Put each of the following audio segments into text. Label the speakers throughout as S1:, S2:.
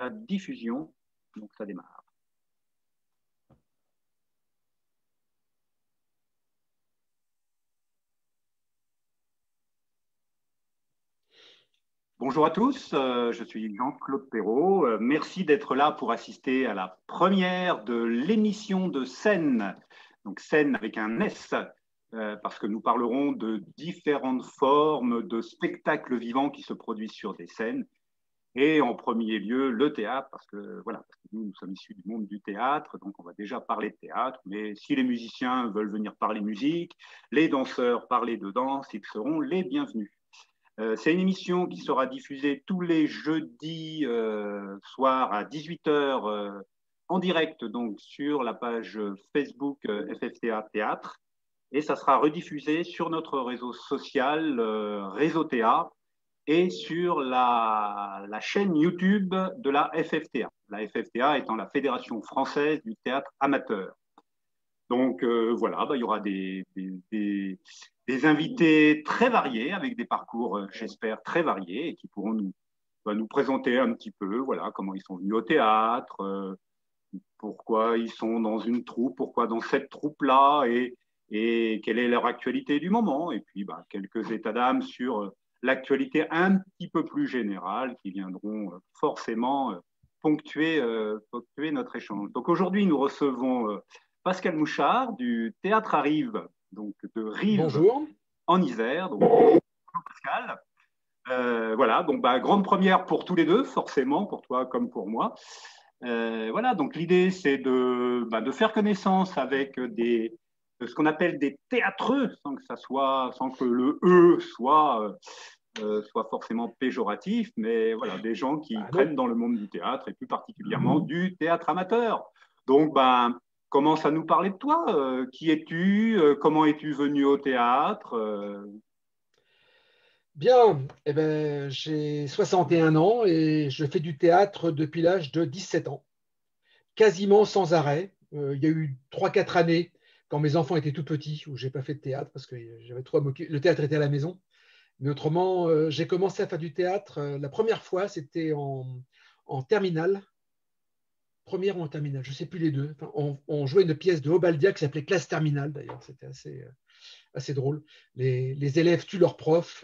S1: diffusion, donc ça démarre. Bonjour à tous, je suis Jean-Claude Perrault. Merci d'être là pour assister à la première de l'émission de Scène, donc Scène avec un S, parce que nous parlerons de différentes formes de spectacles vivants qui se produisent sur des scènes. Et en premier lieu, le théâtre, parce que nous sommes issus du monde du théâtre, donc on va déjà parler de théâtre, mais si les musiciens veulent venir parler musique, les danseurs parler de danse, ils seront les bienvenus. C'est une émission qui sera diffusée tous les jeudis soirs à 18h en direct, donc sur la page Facebook FFTA Théâtre, et ça sera rediffusé sur notre réseau social Réseau Théâtre, et sur la chaîne YouTube de la FFTA. La FFTA étant la Fédération française du théâtre amateur. Donc voilà, il y aura des invités très variés, avec des parcours, j'espère, très variés, et qui pourront nous présenter un petit peu voilà, comment ils sont venus au théâtre, pourquoi ils sont dans une troupe, pourquoi dans cette troupe-là, et quelle est leur actualité du moment. Et puis quelques états d'âme sur l'actualité un petit peu plus générale qui viendront forcément ponctuer notre échange. Donc aujourd'hui, nous recevons Pascal Mouchard du Théâtre à Rives, donc de Rives.
S2: Bonjour.
S1: En Isère. Donc, bonjour Pascal. Voilà, donc grande première pour tous les deux, forcément, pour toi comme pour moi. Voilà, donc l'idée c'est de faire connaissance avec ce qu'on appelle des théâtreux, sans que le E soit forcément péjoratif, mais voilà, des gens qui prennent dans le monde du théâtre et plus particulièrement du théâtre amateur. Donc, commence à nous parler de toi. Qui es-tu? Comment es-tu venu au théâtre?
S2: Bien, j'ai 61 ans et je fais du théâtre depuis l'âge de 17 ans, quasiment sans arrêt. Il y a eu 3-4 années, quand mes enfants étaient tout petits, où je n'ai pas fait de théâtre parce que j'avais trop à m'occuper. Le théâtre était à la maison. Mais autrement, j'ai commencé à faire du théâtre. La première fois, c'était en terminale. Première ou en terminale, je ne sais plus les deux. Enfin, on jouait une pièce de Obaldia qui s'appelait Classe Terminale, d'ailleurs. C'était assez drôle. Les élèves tuent leurs profs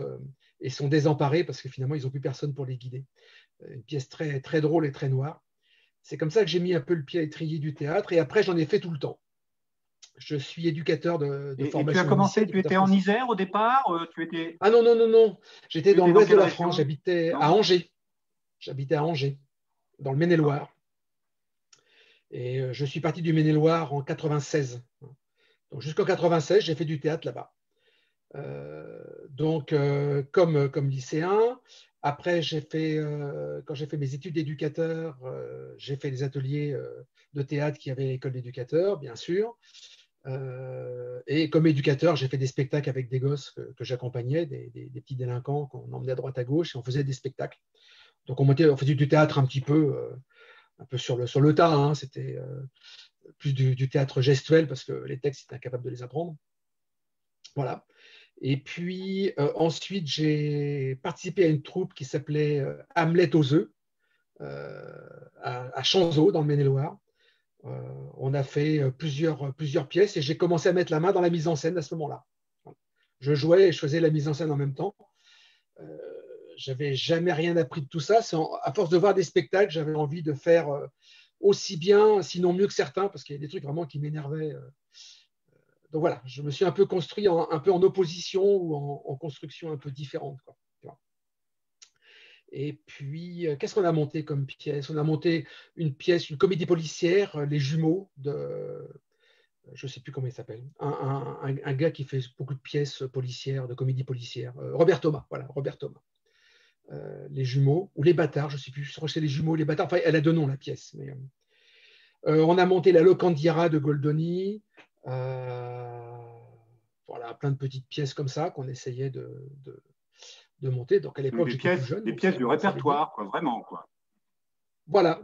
S2: et sont désemparés parce que finalement, ils n'ont plus personne pour les guider. Une pièce très, très drôle et très noire. C'est comme ça que j'ai mis un peu le pied à l'étrier du théâtre et après, j'en ai fait tout le temps. Je suis éducateur de formation.
S1: Et tu as commencé, tu étais en Isère au départ
S2: Ah non, non, non, non. J'étais dans l'ouest de la France. J'habitais à Angers. J'habitais à Angers, dans le Maine-et-Loire. Et je suis parti du Maine-et-Loire en 96. Donc jusqu'en 96, j'ai fait du théâtre là-bas. Comme lycéen. Après, quand j'ai fait mes études d'éducateur, j'ai fait des ateliers de théâtre qui avaient l'école d'éducateur, bien sûr. Et comme éducateur, j'ai fait des spectacles avec des gosses que j'accompagnais, des petits délinquants qu'on emmenait à droite à gauche et on faisait des spectacles. Donc on faisait du théâtre un peu sur le tas. Hein. C'était plus du théâtre gestuel parce que les textes, c'était incapable de les apprendre. Voilà. Et puis ensuite, j'ai participé à une troupe qui s'appelait Hamlet aux œufs à Chanzeau, dans le Maine-et-Loire. On a fait plusieurs pièces et j'ai commencé à mettre la main dans la mise en scène à ce moment-là. Je jouais et je faisais la mise en scène en même temps. J'avais jamais rien appris de tout ça. À force de voir des spectacles, j'avais envie de faire aussi bien, sinon mieux que certains, parce qu'il y a des trucs vraiment qui m'énervaient. Donc voilà, je me suis un peu construit un peu en opposition ou en construction un peu différente, quoi. Et puis, qu'est-ce qu'on a monté comme pièce? On a monté une comédie policière, Les Jumeaux, je ne sais plus comment il s'appelle, un gars qui fait beaucoup de pièces policières, de comédie policière, Robert Thomas, voilà, Robert Thomas. Les Jumeaux, ou Les Bâtards, je ne sais plus, je crois que c'est Les Jumeaux, Les Bâtards, enfin, elle a deux noms, la pièce. Mais, on a monté La Locandiera de Goldoni, voilà, plein de petites pièces comme ça qu'on essayait de monter. Donc à l'époque, j'étais plus jeune.
S1: Des pièces du répertoire, quoi, vraiment, quoi.
S2: Voilà.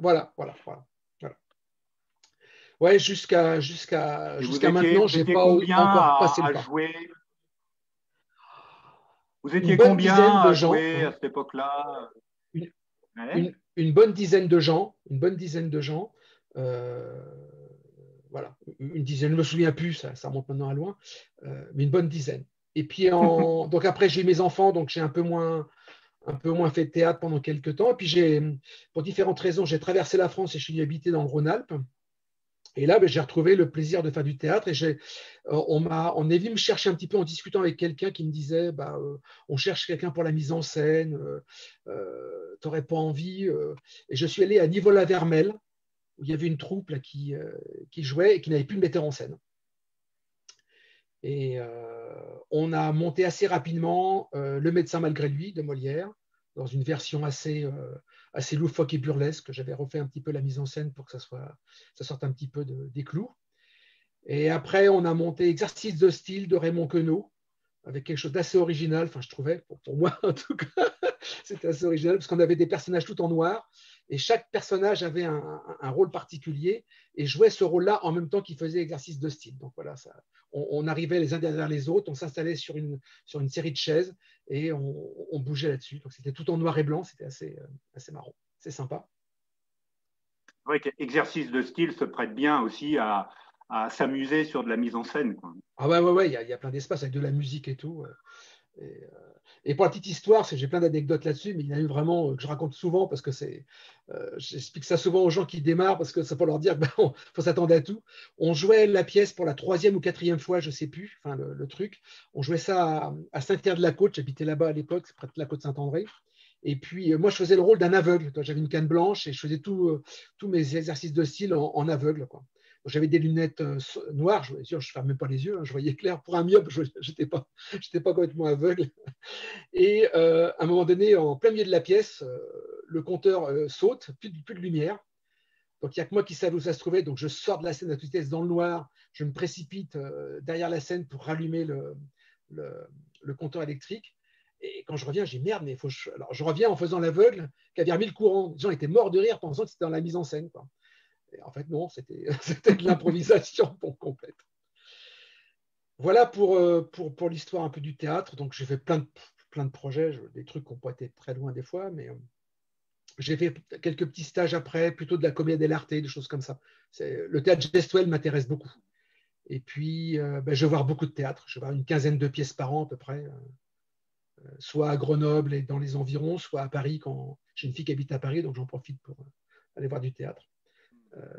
S2: Ouais, jusqu'à maintenant, j'ai pas encore passé le pas.
S1: Jouer. Vous étiez
S2: Une bonne
S1: combien
S2: dizaine de
S1: à
S2: gens,
S1: jouer à cette époque-là? Ouais.
S2: une bonne dizaine de gens, une bonne dizaine de gens. euh, voilà, une dizaine, je ne me souviens plus, ça remonte maintenant à loin, mais une bonne dizaine. Et puis, donc après, j'ai eu mes enfants, donc j'ai un peu moins fait de théâtre pendant quelques temps. Et puis, pour différentes raisons, j'ai traversé la France et je suis habité dans le Rhône-Alpes. Et là, ben, j'ai retrouvé le plaisir de faire du théâtre et on est venu me chercher un petit peu en discutant avec quelqu'un qui me disait bah, on cherche quelqu'un pour la mise en scène, t'aurais pas envie Et je suis allé à Nivola-Vermel où il y avait une troupe là, qui jouait et qui n'avait plus de metteur en scène. Et on a monté assez rapidement Le médecin malgré lui de Molière, dans une version assez loufoque et burlesque. J'avais refait un petit peu la mise en scène pour que ça sorte un petit peu des clous. Et après, on a monté Exercice de style de Raymond Queneau, avec quelque chose d'assez original, enfin je trouvais, pour moi en tout cas, c'était assez original, parce qu'on avait des personnages tout en noir, et chaque personnage avait un rôle particulier, et jouait ce rôle-là en même temps qu'il faisait exercice de style. Donc voilà, on arrivait les uns derrière les autres, on s'installait sur une série de chaises, et on bougeait là-dessus. Donc c'était tout en noir et blanc, c'était assez marrant, c'est sympa.
S1: C'est vrai qu'exercice de style se prête bien aussi à s'amuser sur de la mise en scène, quoi.
S2: Ah ouais, ouais, ouais, il y a plein d'espace avec de la musique et tout. Et, et pour la petite histoire, j'ai plein d'anecdotes là-dessus, mais il y en a eu vraiment que je raconte souvent parce que j'explique ça souvent aux gens qui démarrent parce que ça faut leur dire qu'il faut s'attendre à tout. On jouait la pièce pour la troisième ou quatrième fois, je sais plus, enfin le truc. On jouait ça à Saint-Pierre-de-la-Côte, j'habitais là-bas à l'époque, c'est près de la côte Saint-André. Et puis moi, je faisais le rôle d'un aveugle. J'avais une canne blanche et je faisais tous mes exercices de style en aveugle, quoi. J'avais des lunettes noires, je ne fermais même pas les yeux, hein, je voyais clair. Pour un myope, je n'étais pas complètement aveugle. Et à un moment donné, en plein milieu de la pièce, le compteur saute, plus de lumière. Donc il n'y a que moi qui savais où ça se trouvait. Donc je sors de la scène à toute vitesse dans le noir. Je me précipite derrière la scène pour rallumer le, le compteur électrique. Et quand je reviens, j'ai merde, mais Alors je reviens en faisant l'aveugle qui avait remis le courant. Les gens étaient morts de rire pensant que c'était dans la mise en scène, quoi. Et en fait, non, c'était de l'improvisation complète. Voilà pour l'histoire un peu du théâtre. Donc j'ai fait plein de projets, des trucs qui n'ont pas été très loin des fois, mais j'ai fait quelques petits stages après, plutôt de la comédie dell'arte, des choses comme ça. Le théâtre gestuel m'intéresse beaucoup. Et puis, ben, je vais voir beaucoup de théâtre. Je vais voir une quinzaine de pièces par an à peu près, soit à Grenoble et dans les environs, soit à Paris quand j'ai une fille qui habite à Paris, donc j'en profite pour aller voir du théâtre. Euh,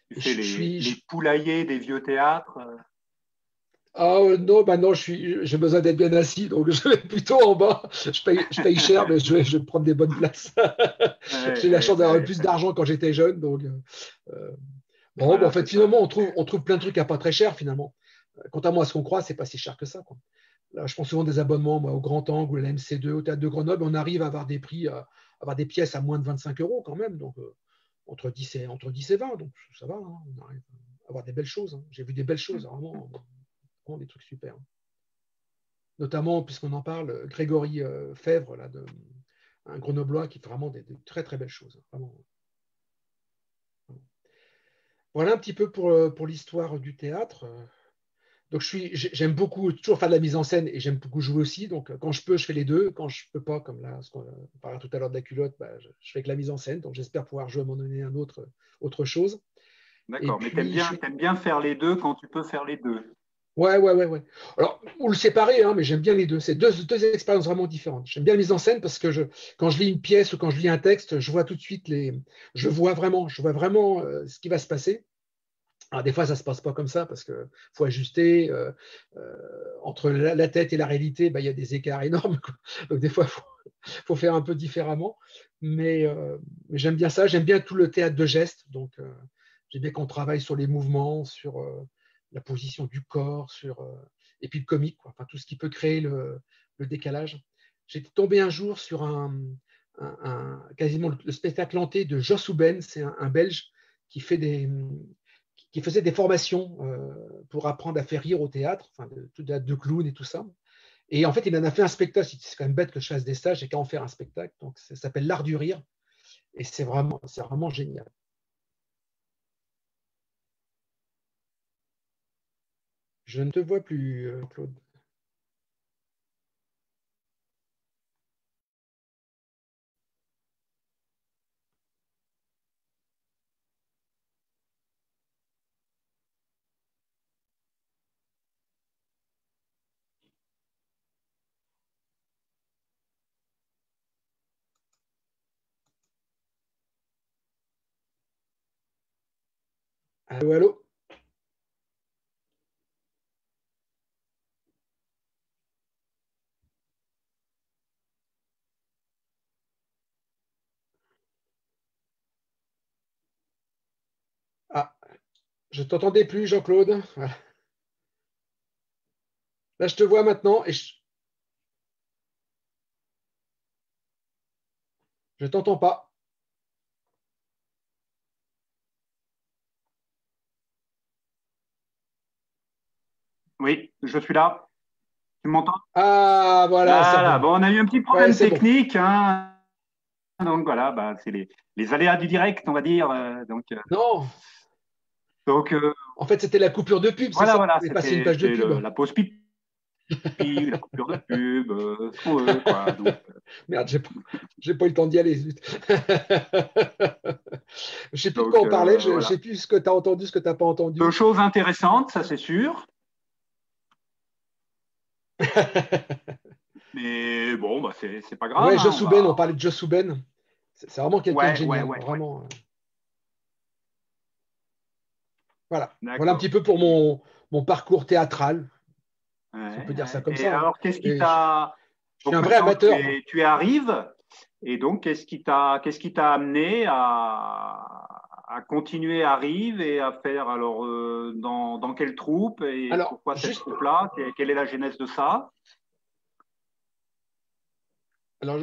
S1: Tu
S2: et
S1: fais
S2: je suis,
S1: les poulaillers des vieux théâtres.
S2: Ah non, maintenant j'ai besoin d'être bien assis, donc je vais plutôt en bas. Je paye cher, mais je vais prendre des bonnes places.
S1: Ouais,
S2: J'ai la chance
S1: ouais,
S2: d'avoir
S1: ouais.
S2: plus d'argent quand j'étais jeune, donc bon, en
S1: Voilà,
S2: fait,
S1: c'est ça.
S2: finalement, on trouve plein de trucs à pas très cher finalement. Contrairement à ce qu'on croit, c'est pas si cher que ça, quoi. Là, je prends souvent des abonnements moi, au Grand Angle ou à la MC2, au Théâtre de Grenoble, on arrive à avoir des prix, à avoir des pièces à moins de 25 euros quand même, donc entre 10 et 20, donc ça va, hein, on arrive à avoir des belles choses, hein. J'ai vu des belles choses, vraiment des trucs super, hein. Notamment, puisqu'on en parle, Grégory Fèvre, là, un Grenoblois qui fait vraiment des très très belles choses, hein, vraiment. Voilà un petit peu pour l'histoire du théâtre. Donc j'aime beaucoup toujours faire de la mise en scène et j'aime beaucoup jouer aussi. Donc quand je peux, je fais les deux. Quand je peux pas, comme là, on parlait tout à l'heure de la culotte, bah, je fais que la mise en scène. Donc j'espère pouvoir jouer à un moment donné autre chose. Et
S1: D'accord, mais
S2: puis
S1: t'aimes bien faire les deux quand tu peux faire les deux.
S2: ouais, ouais, ouais, ouais. Alors, on le séparer, hein, mais j'aime bien les deux. C'est deux expériences vraiment différentes. J'aime bien la mise en scène parce que quand je lis une pièce ou quand je lis un texte, je vois tout de suite je vois vraiment ce qui va se passer. Alors, des fois, ça ne se passe pas comme ça parce qu'il faut ajuster. Entre la tête et la réalité, bah, il y a des écarts énormes, quoi. Donc, des fois, il faut faire un peu différemment. Mais j'aime bien ça. J'aime bien tout le théâtre de gestes. Donc, j'aime bien qu'on travaille sur les mouvements, sur la position du corps, et puis le comique, quoi. Enfin, tout ce qui peut créer le décalage. J'étais tombé un jour sur quasiment le spectacle hanté de Joss Houben, c'est un Belge qui faisait des formations pour apprendre à faire rire au théâtre, enfin, de clown et tout ça. Et en fait, il en a fait un spectacle. C'est quand même bête que je fasse des stages et qu'à en faire un spectacle. Donc, ça s'appelle L'Art du rire. Et c'est vraiment génial. Je ne te vois plus, Claude. Allô, allô. Ah, je t'entendais plus, Jean-Claude. Voilà. Là, je te vois maintenant et je t'entends pas.
S1: Oui, je suis là. Tu m'entends?
S2: Ah, voilà, c'est
S1: Voilà.
S2: revenu.
S1: Bon, on a eu un petit
S2: Ouais,
S1: problème
S2: c'est bon.
S1: technique, hein. Donc voilà, bah, c'est les aléas du direct, on va dire.
S2: Non,
S1: Donc
S2: en fait, c'était la coupure de pub, c'est
S1: voilà,
S2: ça?
S1: voilà,
S2: Vous avez passé une page de
S1: c'était
S2: pub.
S1: la pause pipi, la coupure de pub, ce qu'on veut, quoi. Donc,
S2: Merde, j'ai pas eu le temps d'y aller. Zut. Je sais plus de quoi on parlait. Je
S1: voilà.
S2: sais plus ce que tu as entendu, ce que tu n'as pas
S1: Deux
S2: entendu.
S1: choses intéressantes, ça c'est sûr. Mais bon, bah, c'est pas grave,
S2: Ouais,
S1: hein,
S2: Joss Whedon, on parlait de Joss Whedon. C'est vraiment quelqu'un de
S1: Ouais, ouais,
S2: génial,
S1: ouais, ouais.
S2: vraiment. Voilà. Voilà un petit
S1: D'accord.
S2: peu pour mon parcours théâtral, si on
S1: Ouais,
S2: peut dire ça
S1: ouais.
S2: comme
S1: Et
S2: ça, hein.
S1: alors, qu'est-ce qui
S2: Et je
S1: t'a...
S2: suis
S1: Donc
S2: un vrai
S1: maintenant,
S2: amateur, moi.
S1: tu es à Rives, et donc qu'est-ce qui t'a amené à continuer à Rives et à faire, alors, dans quelle troupe et
S2: Alors,
S1: pourquoi cette troupe-là? Quelle est la genèse de ça?
S2: alors,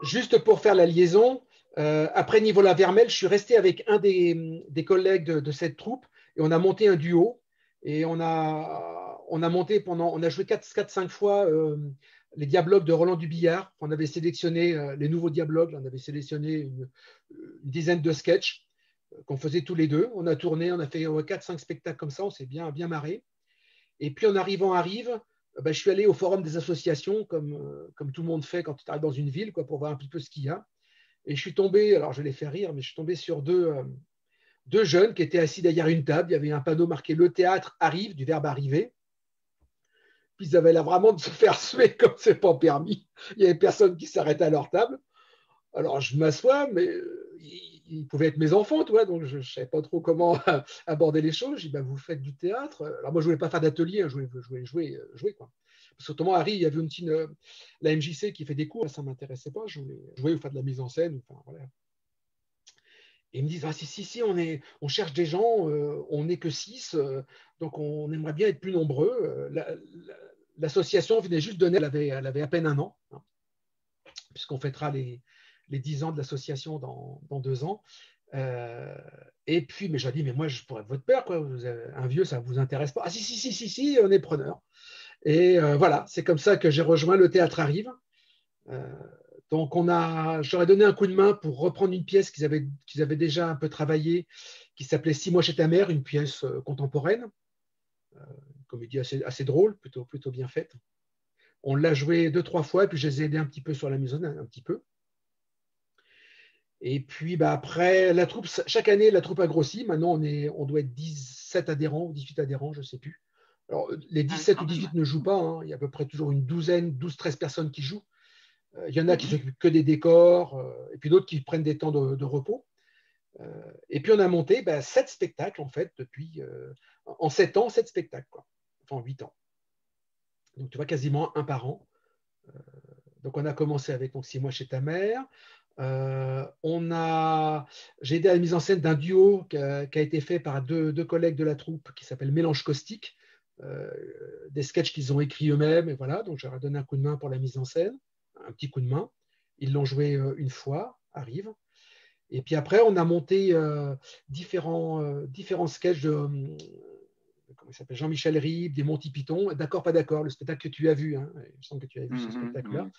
S2: juste pour faire la liaison, après Nivola-Vermel, je suis resté avec un des collègues de cette troupe et on a monté un duo et on a monté on a joué 4-5 fois les dialogues de Roland Dubillard. On avait sélectionné les nouveaux dialogues, on avait sélectionné une dizaine de sketchs qu'on faisait tous les deux. On a tourné, on a fait 4-5 spectacles comme ça, on s'est bien marré. Et puis en arrivant à Rives, je suis allé au forum des associations, comme tout le monde fait quand tu arrives dans une ville, quoi, pour voir un petit peu ce qu'il y a. Et je suis tombé, alors je les fais rire, mais je suis tombé sur deux jeunes qui étaient assis derrière une table. Il y avait un panneau marqué Le théâtre arrive, du verbe arriver. Puis ils avaient l'air vraiment de se faire suer comme c'est pas permis. Il n'y avait personne qui s'arrêtait à leur table. Alors je m'assois, mais ils pouvaient être mes enfants, toi, donc je ne savais pas trop comment aborder les choses. Je dis, bah, vous faites du théâtre. Alors moi, je ne voulais pas faire d'atelier, hein, je voulais jouer, quoi. Parce qu'autrement, Harry, il y avait la MJC qui fait des cours, ça ne m'intéressait pas. Je voulais jouer ou faire de la mise en scène. Enfin, voilà. Et ils me disent, ah, si, on cherche des gens, on n'est que 6, donc on aimerait bien être plus nombreux. L'association venait juste donner, elle avait à peine un an, hein, puisqu'on fêtera les 10 ans de l'association dans 2 ans. Euh, et puis, mais j'ai dit, mais moi, je pourrais être votre père, quoi. Un vieux, ça ne vous intéresse pas? Ah, si, on est preneur. Et voilà, c'est comme ça que j'ai rejoint le théâtre Arrive. Euh, donc, j'aurais donné un coup de main pour reprendre une pièce qu'ils avaient déjà un peu travaillée, qui s'appelait 6 mois chez ta mère, une pièce contemporaine, une comédie assez drôle, plutôt bien faite. On l'a joué 2-3 fois, et puis je les ai aidés un petit peu sur la mise en scène, un petit peu. Et puis après, la troupe, chaque année, la troupe a grossi. Maintenant, on doit être 17 adhérents ou 18 adhérents, je ne sais plus. Alors, les
S1: Ah,
S2: 17 ou
S1: quand même.
S2: 18 ne jouent pas, hein. Il y a à peu près toujours une douzaine, 12-13 personnes qui jouent. Il y en a qui
S1: Mhm.
S2: s'occupent que des décors, et puis d'autres qui prennent des temps de repos. Et puis on a monté 7 spectacles, en fait, en 7 ans, 7 spectacles, quoi. Enfin, en 8 ans. Donc, tu vois, quasiment un par an. Donc, on a commencé avec 6 mois chez ta mère. J'ai aidé à la mise en scène d'un duo qui a été fait par deux collègues de la troupe qui s'appelle Mélange Caustique, euh, des sketchs qu'ils ont écrits eux-mêmes. Et voilà, donc j'aurais donné un coup de main pour la mise en scène, un petit coup de main. Ils l'ont joué une fois, arrive. Et puis après, on a monté différents sketchs comment il s'appelle, Jean-Michel Ribes, des Monty Python. D'accord, pas d'accord, le spectacle que tu as vu. Hein, il me semble que tu as vu ce
S1: Mhm,
S2: spectacle-là,
S1: mhm,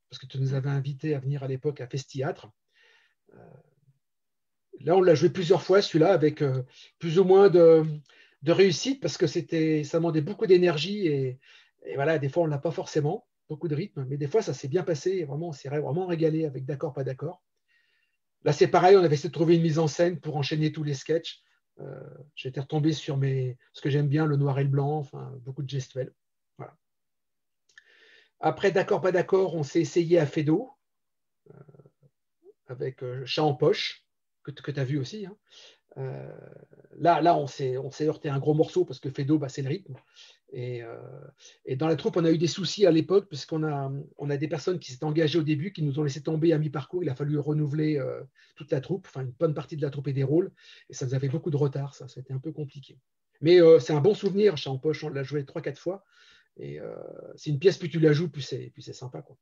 S2: parce que tu nous avais
S1: mhm.
S2: invités à venir à l'époque à Festiatre. Là, on l'a joué plusieurs fois, celui-là, avec plus ou moins de réussite, parce que ça demandait beaucoup d'énergie et voilà, des fois, on n'a pas forcément beaucoup de rythme, mais des fois, ça s'est bien passé et vraiment, on s'est vraiment régalé avec d'accord, pas d'accord. Là, c'est pareil, on avait essayé de trouver une mise en scène pour enchaîner tous les sketchs. J'étais retombé sur ce que j'aime bien, le noir et le blanc, enfin, beaucoup de gestuels. Voilà. Après, d'accord, pas d'accord, on s'est essayé à Fedo avec Chat en poche, que tu as vu aussi, hein. Là, on s'est heurté à un gros morceau parce que Fedo, c'est le rythme. Et dans la troupe, on a eu des soucis à l'époque parce qu'on a des personnes qui s'étaient engagées au début, qui nous ont laissé tomber à mi-parcours. Il a fallu renouveler toute la troupe, enfin une bonne partie de la troupe et des rôles. Et ça nous avait beaucoup de retard, ça. C'était un peu compliqué. Mais c'est un bon souvenir. Chat en poche, on l'a joué 3-4 fois. Et c'est une pièce, plus tu la joues, plus c'est sympa, quoi.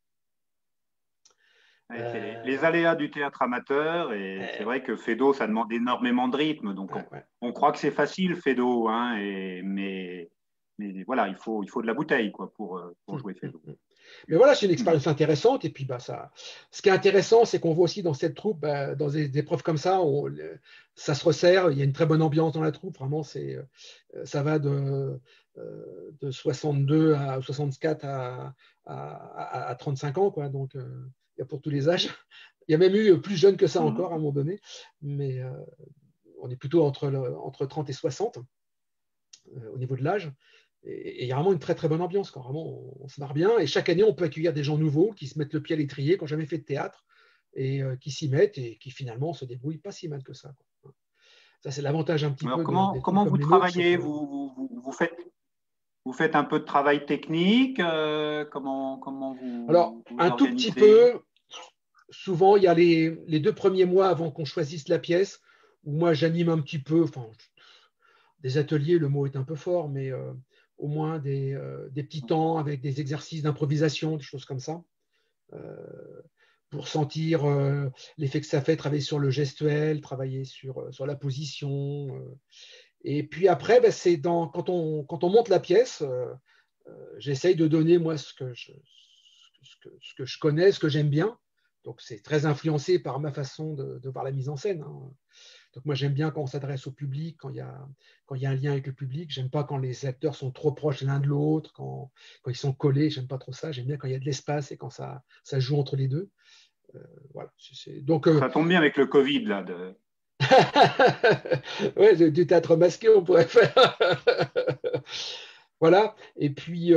S1: C'est les aléas du théâtre amateur, et c'est vrai que Fedo, ça demande énormément de rythme. Donc, on croit que c'est facile, Fedo, hein, mais voilà, il faut de la bouteille, quoi, pour jouer Fedo.
S2: Mais voilà, c'est une expérience intéressante. Et puis, ce qui est intéressant, c'est qu'on voit aussi dans cette troupe, dans des épreuves comme ça, ça se resserre. Il y a une très bonne ambiance dans la troupe. Vraiment, ça va de 62 à 64 à 35 ans, quoi. Donc, il y a pour tous les âges. Il y a même eu plus jeune que ça encore à un moment donné. Mais on est plutôt entre 30 et 60 au niveau de l'âge. Et il y a vraiment une très très bonne ambiance, quoi. Vraiment, on se marre bien. Et chaque année, on peut accueillir des gens nouveaux qui se mettent le pied à l'étrier, qui n'ont jamais fait de théâtre, et qui s'y mettent et qui finalement se débrouillent pas si mal que ça, quoi. Ça, c'est l'avantage un petit
S1: Alors,
S2: peu
S1: comment vous travaillez? Vous faites un peu de travail technique? Comment
S2: Alors,
S1: vous
S2: un tout petit
S1: organisez?
S2: peu. Souvent, il y a les 2 premiers mois avant qu'on choisisse la pièce, où moi j'anime un petit peu, enfin, des ateliers, le mot est un peu fort, mais au moins des petits temps avec des exercices d'improvisation, des choses comme ça, pour sentir l'effet que ça fait, travailler sur le gestuel, travailler sur la position. Et puis après, c'est quand on monte la pièce, j'essaye de donner, moi, ce que je connais, ce que j'aime bien. Donc, c'est très influencé par ma façon de voir la mise en scène, hein. Donc, moi, j'aime bien quand on s'adresse au public, quand il y a un lien avec le public. J'aime pas quand les acteurs sont trop proches l'un de l'autre, quand ils sont collés. J'aime pas trop ça. J'aime bien quand il y a de l'espace et quand ça joue entre les deux. Voilà. Donc,
S1: Ça tombe bien avec le Covid, là.
S2: ouais, du théâtre masqué, on pourrait faire. Voilà. Et puis,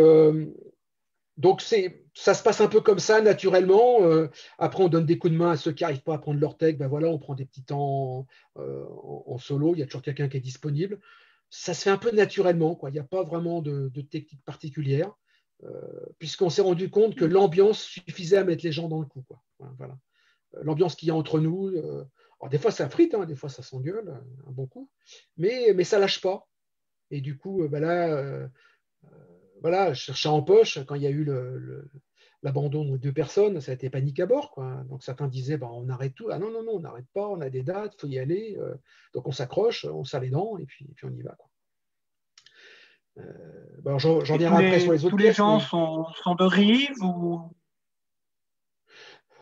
S2: donc, ça se passe un peu comme ça, naturellement. Après, on donne des coups de main à ceux qui n'arrivent pas à prendre leur tech. Ben voilà, on prend des petits temps en solo. Il y a toujours quelqu'un qui est disponible. Ça se fait un peu naturellement, quoi. Il n'y a pas vraiment de technique particulière, puisqu'on s'est rendu compte que l'ambiance suffisait à mettre les gens dans le coup, quoi. Voilà. L'ambiance qu'il y a entre nous. Alors des fois, ça frite, hein, des fois, ça s'engueule un bon coup, mais ça lâche pas. Et du coup, là, voilà, je cherchais en poche quand il y a eu l'abandon de 2 personnes, ça a été panique à bord, quoi. Donc certains disaient on arrête tout. Ah non, non, non, on n'arrête pas, on a des dates, il faut y aller. Donc on s'accroche, on serre les dents et puis on y va, quoi. J'en
S1: Et
S2: reviendrai après sur les autres
S1: tous les
S2: pièces.
S1: gens
S2: Mais...
S1: sont de Rive ou...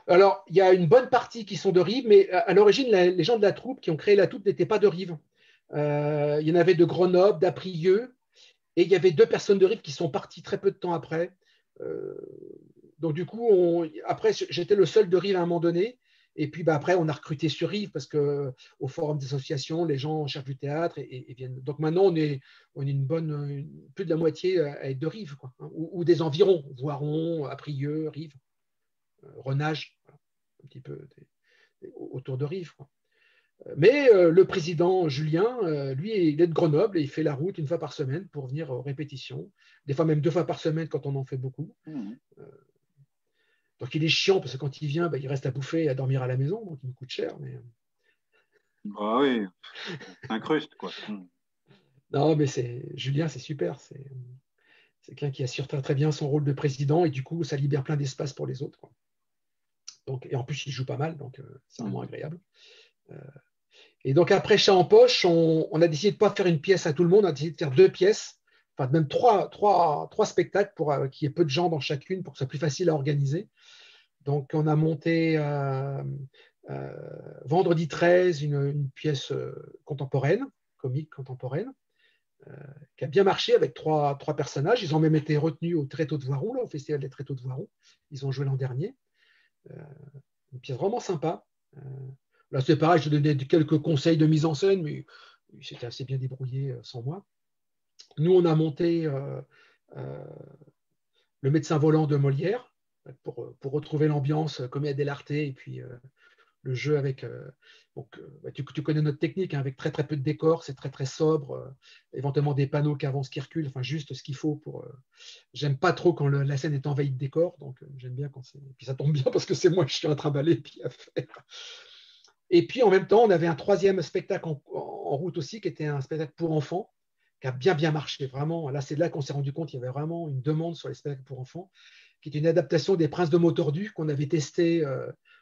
S2: Alors, il y a une bonne partie qui sont de Rive, mais à l'origine, les gens de la troupe qui ont créé la troupe n'étaient pas de Rive. Il y en avait de Grenoble, d'Aprieux, et il y avait 2 personnes de Rive qui sont parties très peu de temps après. Donc du coup, après, j'étais le seul de Rive à un moment donné. Et puis après, on a recruté sur Rive parce qu'au forum des associations, les gens cherchent du théâtre et viennent. Donc maintenant, on est plus de la moitié à être de Rive, quoi, hein, ou des environs, Voiron, Aprieux, Rive, Renage, voilà, un petit peu autour de Rive, quoi. Mais le président Julien, lui, il est de Grenoble et il fait la route 1 fois par semaine pour venir aux répétitions, des fois même 2 fois par semaine quand on en fait beaucoup. Donc il est chiant parce que quand il vient, il reste à bouffer et à dormir à la maison, donc il me coûte cher. Mais...
S1: Bah oui, incruste, quoi.
S2: Non, mais Julien, c'est super. C'est quelqu'un qui assure très, très bien son rôle de président et du coup, ça libère plein d'espace pour les autres, quoi. Donc, et en plus, il joue pas mal, donc c'est vraiment agréable. Et donc après Chat en poche, on a décidé de ne pas faire une pièce à tout le monde, on a décidé de faire 2 pièces, enfin même trois spectacles pour qu'il y ait peu de gens dans chacune pour que ce soit plus facile à organiser. Donc on a monté vendredi 13 une pièce contemporaine, comique contemporaine, qui a bien marché avec 3 personnages. Ils ont même été retenus au Tréteau de Voiron, là, au Festival des Tréteaux de Voiron. Ils ont joué l'an dernier. Une pièce vraiment sympa. Là, c'est pareil, je donnais quelques conseils de mise en scène, mais c'était assez bien débrouillé sans moi. Nous, on a monté Le médecin volant de Molière pour retrouver l'ambiance Commedia dell'arte et puis le jeu avec… tu connais notre technique, hein, avec très très peu de décors, c'est très très sobre, éventuellement des panneaux qui avancent, qui reculent, enfin juste ce qu'il faut pour… J'aime pas trop quand la scène est envahie de décors, donc j'aime bien quand c'est… Et puis ça tombe bien parce que c'est moi qui suis en train d'aller puis à faire. Et puis en même temps, on avait un troisième spectacle en route aussi, qui était un spectacle pour enfants, qui a bien bien marché, vraiment. Là, c'est là qu'on s'est rendu compte qu'il y avait vraiment une demande sur les spectacles pour enfants, qui est une adaptation des Princes de Mots Tordus qu'on avait testé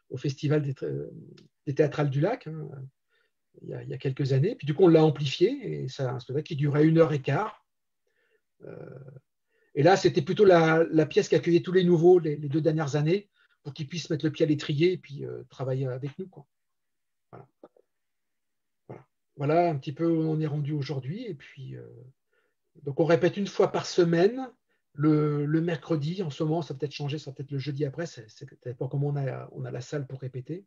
S2: au Festival des Théâtrales du Lac, hein, il y a quelques années. Puis du coup, on l'a amplifié, et c'est un spectacle qui durait 1 h 15. Et là, c'était plutôt la pièce qui accueillait tous les nouveaux les 2 dernières années, pour qu'ils puissent mettre le pied à l'étrier et puis travailler avec nous, quoi. Voilà. Voilà. Voilà un petit peu où on est rendu aujourd'hui. Et puis, donc, on répète 1 fois par semaine, le mercredi. En ce moment, ça va peut-être changer, ça va peut-être le jeudi après. C'est peut-être pas comment on a la salle pour répéter.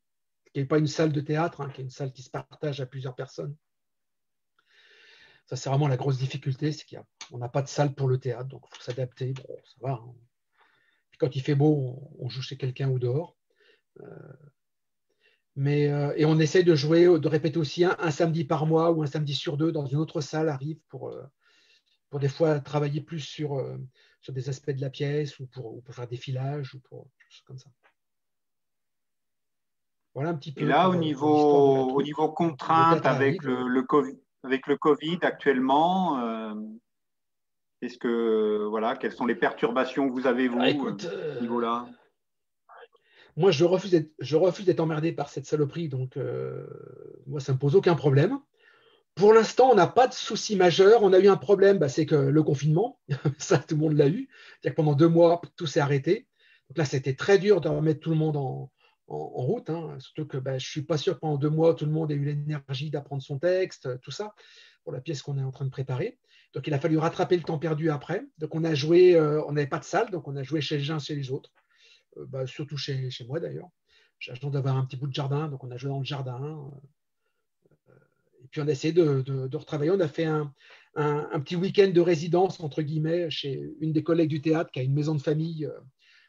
S2: Qui n'est pas une salle de théâtre, hein, qui est une salle qui se partage à plusieurs personnes. Ça, c'est vraiment la grosse difficulté, c'est qu'on n'a pas de salle pour le théâtre, donc il faut s'adapter. Bon, ça va, hein. Puis quand il fait beau, on joue chez quelqu'un ou dehors. Et on essaye de jouer, de répéter aussi un samedi par mois ou un samedi sur 2 dans une autre salle arrive pour des fois travailler plus sur des aspects de la pièce ou pour faire des filages ou pour choses comme ça. Voilà un petit
S1: Et
S2: peu
S1: là,
S2: pour l'histoire de la
S1: au
S2: troupe.
S1: niveau
S2: Le
S1: contrainte
S2: théâtre
S1: avec
S2: arrive.
S1: le Covid actuellement, est-ce que, voilà, quelles sont les perturbations que vous avez, vous, à
S2: Écoute,
S1: ce niveau-là?
S2: moi, je refuse d'être emmerdé par cette saloperie, donc moi, ça ne me pose aucun problème. Pour l'instant, on n'a pas de souci majeur. On a eu un problème, c'est que le confinement, ça, tout le monde l'a eu. C'est-à-dire que pendant 2 mois, tout s'est arrêté. Donc là, c'était très dur de remettre tout le monde en route, hein. Surtout que je ne suis pas sûr que pendant 2 mois, tout le monde ait eu l'énergie d'apprendre son texte, tout ça, pour la pièce qu'on est en train de préparer. Donc, il a fallu rattraper le temps perdu après. Donc, on a joué, on n'avait pas de salle, donc on a joué chez les uns, chez les autres. Surtout chez moi d'ailleurs. J'ai la chance d'avoir un petit bout de jardin, donc on a joué dans le jardin. Et puis on a essayé de retravailler. On a fait un petit week-end de résidence, entre guillemets, chez une des collègues du théâtre qui a une maison de famille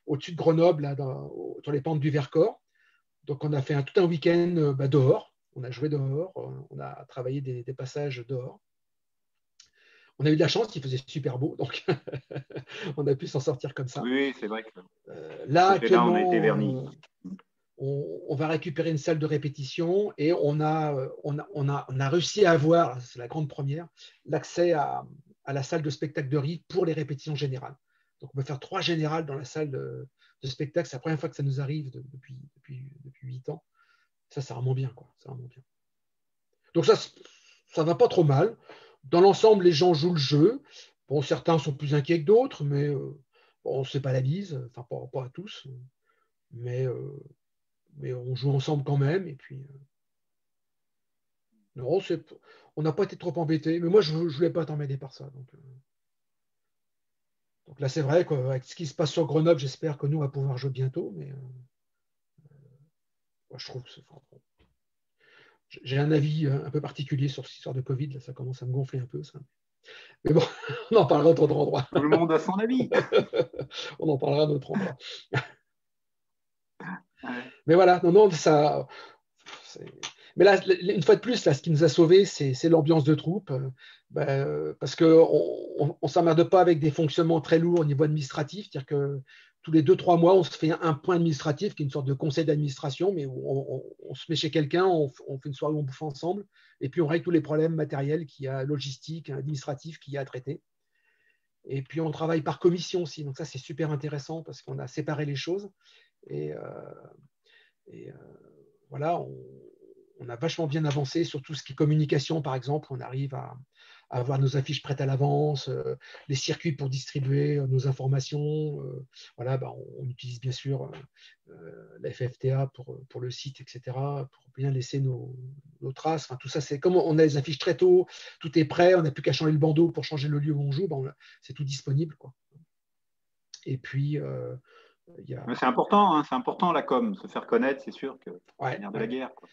S2: au-dessus de Grenoble, là, sur les pentes du Vercors. Donc on a fait tout un week-end dehors. On a joué dehors, on a travaillé des passages dehors. On a eu de la chance, il faisait super beau, donc on a pu s'en sortir comme ça.
S1: Oui, c'est vrai que de ce
S2: Là,
S1: côté-là, on a été vernis.
S2: actuellement, on va récupérer une salle de répétition et on a réussi à avoir, c'est la grande première, l'accès à la salle de spectacle de rive pour les répétitions générales. Donc on peut faire 3 générales dans la salle de spectacle. C'est la première fois que ça nous arrive depuis 8 ans. Ça, c'est vraiment bien, quoi. C'est vraiment bien. Donc ça va pas trop mal. Dans l'ensemble, les gens jouent le jeu. Bon, certains sont plus inquiets que d'autres, mais bon, c'est pas la bise. Enfin, pas à tous. Mais on joue ensemble quand même. Et puis, non, on n'a pas été trop embêtés. Mais moi, je ne voulais pas être emmêlé par ça. Donc là, c'est vrai qu'avec ce qui se passe sur Grenoble, j'espère que nous, on va pouvoir jouer bientôt. Mais moi, je trouve que enfin, bon. J'ai un avis un peu particulier sur cette histoire de Covid. Là, ça commence à me gonfler un peu, ça. Mais bon, on en parlera à d'autres endroits.
S1: Tout le monde a son avis.
S2: On en parlera à d'autres endroits.
S1: Ouais.
S2: Mais voilà, non, ça. Mais là, une fois de plus, là, ce qui nous a sauvés, c'est l'ambiance de troupe. Parce qu'on ne s'emmerde pas avec des fonctionnements très lourds au niveau administratif. C'est-à-dire que tous les 2-3 mois, on se fait un point administratif qui est une sorte de conseil d'administration, mais où on se met chez quelqu'un, on fait une soirée où on bouffe ensemble, et puis on règle tous les problèmes matériels qu'il y a, logistiques, administratifs qu'il y a à traiter. Et puis on travaille par commission aussi. Donc ça, c'est super intéressant parce qu'on a séparé les choses. Et voilà, on a vachement bien avancé sur tout ce qui est communication, par exemple. On arrive à avoir nos affiches prêtes à l'avance, les circuits pour distribuer nos informations. Voilà, on utilise bien sûr la FFTA pour le site, etc., pour bien laisser nos traces. Enfin, tout ça, c'est comme on a les affiches très tôt, tout est prêt, on n'a plus qu'à changer le bandeau pour changer le lieu où on joue, c'est tout disponible, quoi. Et puis,
S1: Mais c'est important, hein, c'est important la com, se faire connaître, c'est sûr que c'est le
S2: ouais,
S1: nerf de la
S2: ouais.
S1: guerre, quoi.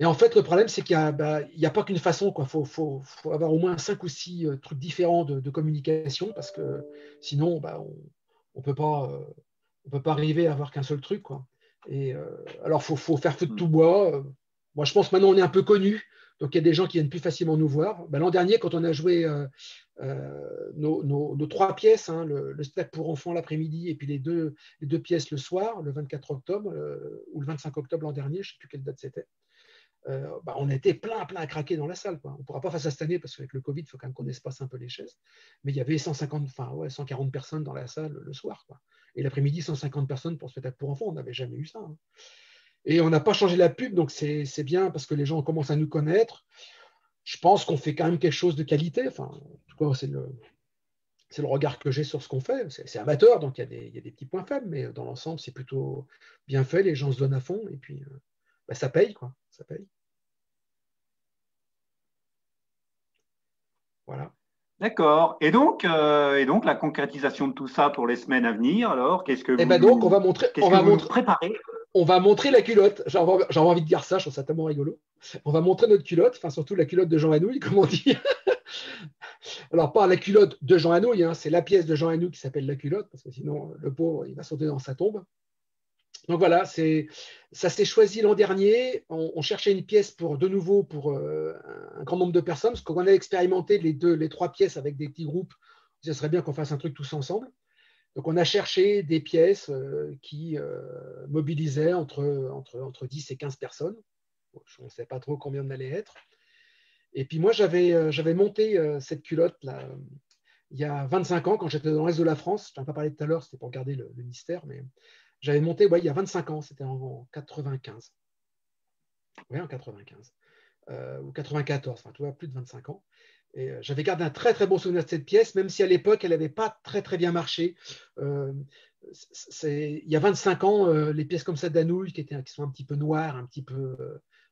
S2: Et en fait, le problème, c'est qu'il n'y a pas qu'une façon, quoi. Faut avoir au moins 5 ou 6 trucs différents de communication parce que sinon, on peut pas arriver à avoir qu'un seul truc, quoi. Et alors, faut faire feu de tout bois. Moi, je pense que maintenant, on est un peu connu. Donc, il y a des gens qui viennent plus facilement nous voir. Ben, l'an dernier, quand on a joué nos trois pièces, hein, le spectacle pour enfants l'après-midi et puis les deux pièces le soir, le 24 octobre ou le 25 octobre l'an dernier, je ne sais plus quelle date c'était, on était plein à craquer dans la salle, quoi. On ne pourra pas faire ça cette année parce qu'avec le Covid, il faut quand même qu'on espace un peu les chaises. Mais il y avait 140 personnes dans la salle le soir, quoi. Et l'après-midi, 150 personnes pour le spectacle pour enfants. On n'avait jamais eu ça, hein. Et on n'a pas changé la pub, donc c'est bien parce que les gens commencent à nous connaître. Je pense qu'on fait quand même quelque chose de qualité. Enfin, en tout cas, c'est le regard que j'ai sur ce qu'on fait. C'est amateur, donc il y a des petits points faibles, mais dans l'ensemble, c'est plutôt bien fait. Les gens se donnent à fond et puis ça paye, quoi. Ça paye. Voilà.
S1: D'accord. Et donc, la concrétisation de tout ça pour les semaines à venir, alors, qu'est-ce que
S2: Et ben donc,
S1: vous nous préparez?
S2: On va montrer la culotte. J'avais envie de dire ça, je trouve ça tellement rigolo. On va montrer notre culotte, enfin surtout la culotte de Jean Anouilh, comme on dit. Alors, pas la culotte de Jean Anouilh, hein, c'est la pièce de Jean Anouilh qui s'appelle la culotte, parce que sinon, le pauvre, il va sauter dans sa tombe. Donc voilà, ça s'est choisi l'an dernier. On cherchait une pièce de nouveau pour un grand nombre de personnes, parce qu'on a expérimenté les trois pièces avec des petits groupes. Ce serait bien qu'on fasse un truc tous ensemble. Donc on a cherché des pièces qui mobilisaient entre 10 et 15 personnes. Je ne sais pas trop combien on allait être. Et puis moi, j'avais monté cette culotte là, il y a 25 ans, quand j'étais dans l'Est de la France. Je n'en ai pas parlé tout à l'heure, c'était pour garder le mystère, mais j'avais monté il y a 25 ans, c'était en 95. Oui, en 95. Ou 94, enfin, tu vois, plus de 25 ans. Et j'avais gardé un très très bon souvenir de cette pièce, même si à l'époque elle n'avait pas très très bien marché. Euh, il y a 25 ans, les pièces comme ça d'Anouilh qui sont un petit peu noires, un petit peu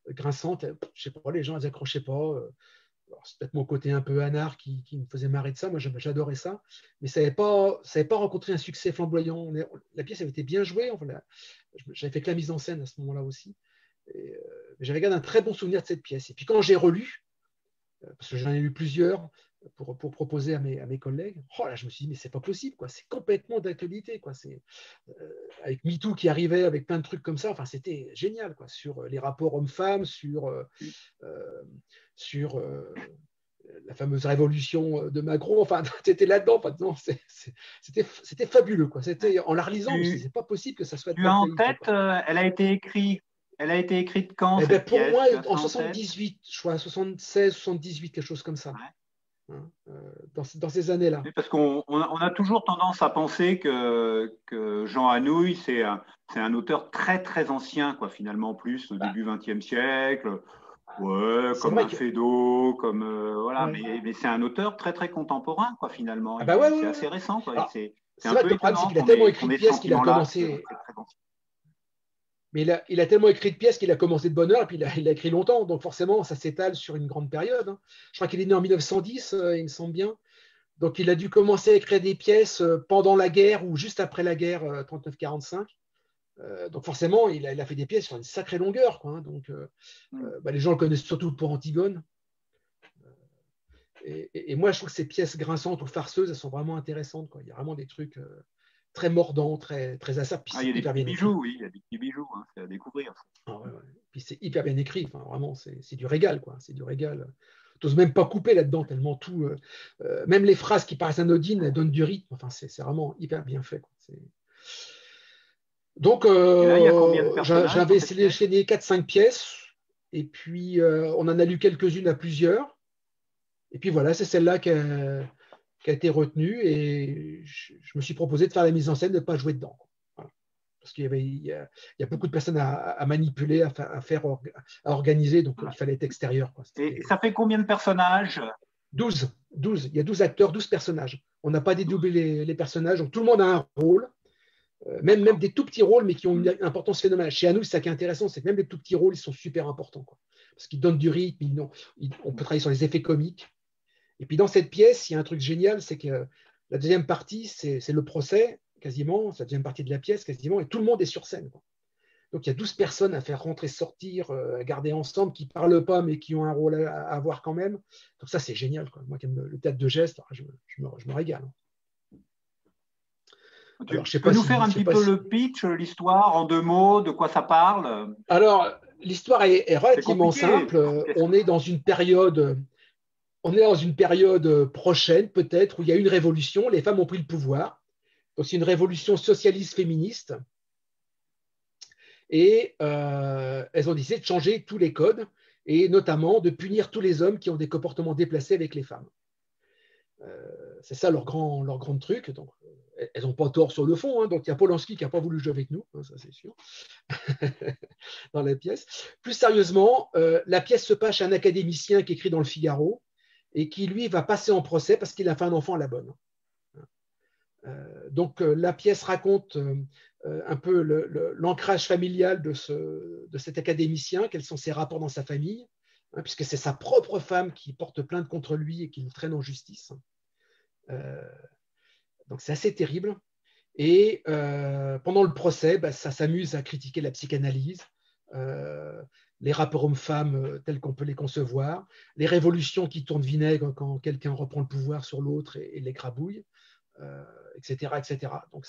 S2: grinçantes, je sais pas, les gens elles accrochaient pas. C'est peut-être mon côté un peu anard qui me faisait marrer de ça. Moi, j'adorais ça, mais ça n'avait pas rencontré un succès flamboyant. La pièce avait été bien jouée. Enfin, j'avais fait que la mise en scène à ce moment-là aussi. J'avais gardé un très bon souvenir de cette pièce. Et puis quand j'ai relu, parce que j'en ai lu plusieurs pour proposer à mes collègues, là, je me suis dit, mais c'est pas possible, quoi. C'est complètement d'actualité, quoi. Avec MeToo qui arrivait, avec plein de trucs comme ça, enfin, c'était génial, quoi, sur les rapports hommes-femmes, sur la fameuse révolution de Macron, enfin, tu étais là-dedans, enfin, non, c'était fabuleux, quoi. En la relisant, je me suis dit, c'est pas possible que ça soit
S1: Tu as en
S2: d'actualité,
S1: tête,
S2: quoi.
S1: elle a été écrite quand,
S2: Eh ben,
S1: cette
S2: pour
S1: pièce?
S2: moi,
S1: Tu as
S2: en
S1: ça en tête?
S2: 78, je crois, 76, 78, quelque chose comme ça,
S1: Ouais.
S2: hein, dans ces années-là.
S1: Oui, parce qu'on a toujours tendance à penser que Jean Anouilh, c'est un auteur très, très ancien, quoi, finalement, plus au
S2: Bah,
S1: début XXe siècle. Ouais,
S2: c'est
S1: comme
S2: vrai
S1: un
S2: que.
S1: Fédo, comme voilà,
S2: Ouais.
S1: mais c'est un auteur très très contemporain, quoi, finalement.
S2: Ah bah ouais,
S1: C'est
S2: ouais,
S1: assez
S2: ouais.
S1: récent, quoi. Et
S2: Alors,
S1: c'est
S2: c'est
S1: un
S2: vrai que
S1: peu
S2: le problème, c'est
S1: étonnant
S2: qu'il a tellement écrit
S1: qu'on
S2: de
S1: ait ce
S2: pièces qu'il a
S1: sentiment-là que
S2: commencé.
S1: c'est très ancien.
S2: Mais il a tellement écrit de pièces qu'il a commencé de bonne heure et puis il a écrit longtemps. Donc forcément, ça s'étale sur une grande période, hein. Je crois qu'il est né en 1910, il me semble bien. Donc il a dû commencer à écrire des pièces pendant la guerre ou juste après la guerre 39-45. Donc forcément, il a fait des pièces sur une sacrée longueur, quoi, hein. Donc
S1: Hmm.
S2: les gens le connaissent surtout pour Antigone. Et moi, je trouve que ces pièces grinçantes ou farceuses, elles sont vraiment intéressantes, quoi. Il y a vraiment des trucs très mordants, très, très à ça. Puis
S1: Ah, il y
S2: c'est
S1: a des
S2: hyper
S1: petits
S2: bien écrit.
S1: bijoux, oui, il y a des petits bijoux, hein, c'est à découvrir.
S2: Ah ouais, ouais. Puis c'est hyper bien écrit. Enfin, vraiment, c'est du régal, quoi. C'est du régal. Tu n'oses même pas couper là-dedans, tellement tout. Même les phrases qui paraissent anodines, elles donnent du rythme. Enfin, c'est vraiment hyper bien fait, quoi. Donc,
S1: Et là, il y a combien de personnages dans
S2: j'avais
S1: cette pièce?
S2: sélectionné 4-5 pièces. Et puis, on en a lu quelques-unes à plusieurs. Et puis voilà, c'est celle-là qui a été retenue. Et je me suis proposé de faire la mise en scène, de ne pas jouer dedans, quoi. Voilà. Parce qu'il y a beaucoup de personnes à manipuler, à organiser. Donc, il
S1: Voilà.
S2: fallait être extérieur, quoi.
S1: Et ça fait combien de personnages?
S2: 12. Il y a 12 acteurs, 12 personnages. On n'a pas dédoublé les personnages. Donc, tout le monde a un rôle. Même
S1: D'accord.
S2: des tout petits rôles, mais qui ont
S1: Hmm.
S2: une importance phénoménale. Chez nous, c'est ça qui est intéressant, c'est que même les tout petits rôles, ils sont super importants, quoi. Parce qu'ils donnent du rythme, on peut travailler sur les effets comiques. Et puis dans cette pièce, il y a un truc génial, c'est que la deuxième partie, c'est le procès, quasiment, c'est la deuxième partie de la pièce, quasiment, et tout le monde est sur scène, quoi. Donc il y a 12 personnes à faire rentrer, sortir, à garder ensemble, qui ne parlent pas, mais qui ont un rôle à avoir quand même. Donc ça, c'est génial, quoi. Moi qui aime le théâtre de geste, je me régale.
S1: Tu
S2: Alors, je sais
S1: peux
S2: pas
S1: nous
S2: si,
S1: faire un
S2: je sais
S1: petit
S2: pas
S1: peu
S2: si-
S1: le pitch, l'histoire, en 2 mots, de quoi ça parle?
S2: Alors, l'histoire est
S1: C'est
S2: relativement
S1: compliqué.
S2: simple.
S1: Qu'est-ce que-
S2: On est dans une période prochaine, peut-être, où il y a une révolution. Les femmes ont pris le pouvoir. Donc, c'est une révolution socialiste féministe. Et elles ont décidé de changer tous les codes et notamment de punir tous les hommes qui ont des comportements déplacés avec les femmes. C'est ça leur grand truc. Donc, elles n'ont pas tort sur le fond. Hein. Donc, il y a Polanski qui n'a pas voulu jouer avec nous, hein, ça c'est sûr, dans la pièce. Plus sérieusement, la pièce se passe chez un académicien qui écrit dans le Figaro et qui, lui, va passer en procès parce qu'il a fait un enfant à la bonne. Donc, la pièce raconte un peu l'ancrage familial de cet académicien, quels sont ses rapports dans sa famille, hein, puisque c'est sa propre femme qui porte plainte contre lui et qui le traîne en justice. Donc, c'est assez terrible. Et pendant le procès, ça s'amuse à critiquer la psychanalyse, les rapports hommes-femmes tels qu'on peut les concevoir, les révolutions qui tournent vinaigre quand quelqu'un reprend le pouvoir sur l'autre et l'écrabouille, etc., etc. Donc,